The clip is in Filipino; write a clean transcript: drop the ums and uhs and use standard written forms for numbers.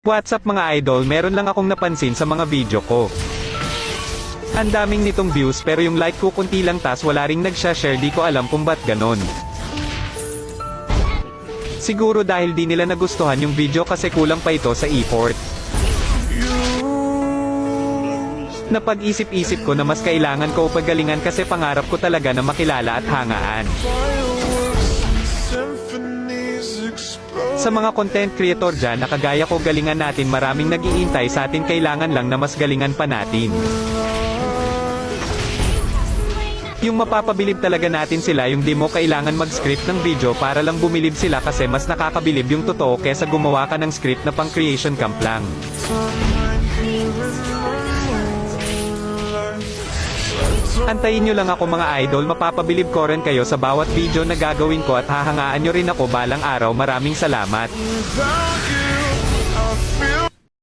What's up mga idol, meron lang akong napansin sa mga video ko. Ang daming nitong views pero yung like ko kunti lang tas wala ring nagsha-share, di ko alam kung ba't ganon. Siguro dahil di nila nagustuhan yung video kasi kulang pa ito sa effort. Napag-isip-isip ko na mas kailangan ko pagalingan kasi pangarap ko talaga na makilala at hangaan. Sa mga content creator dyan na kagaya ko, galingan natin, maraming nag-iintay sa atin, kailangan lang na mas galingan pa natin. Yung mapapabilib talaga natin sila, yung di mo kailangan mag-script ng video para lang bumilib sila kasi mas nakakabilib yung totoo kesa gumawa ka ng script na pang creation camp lang. Antayin nyo lang ako mga idol, mapapabilib ko rin kayo sa bawat video na gagawin ko at hahangaan nyo rin ako balang araw. Maraming salamat.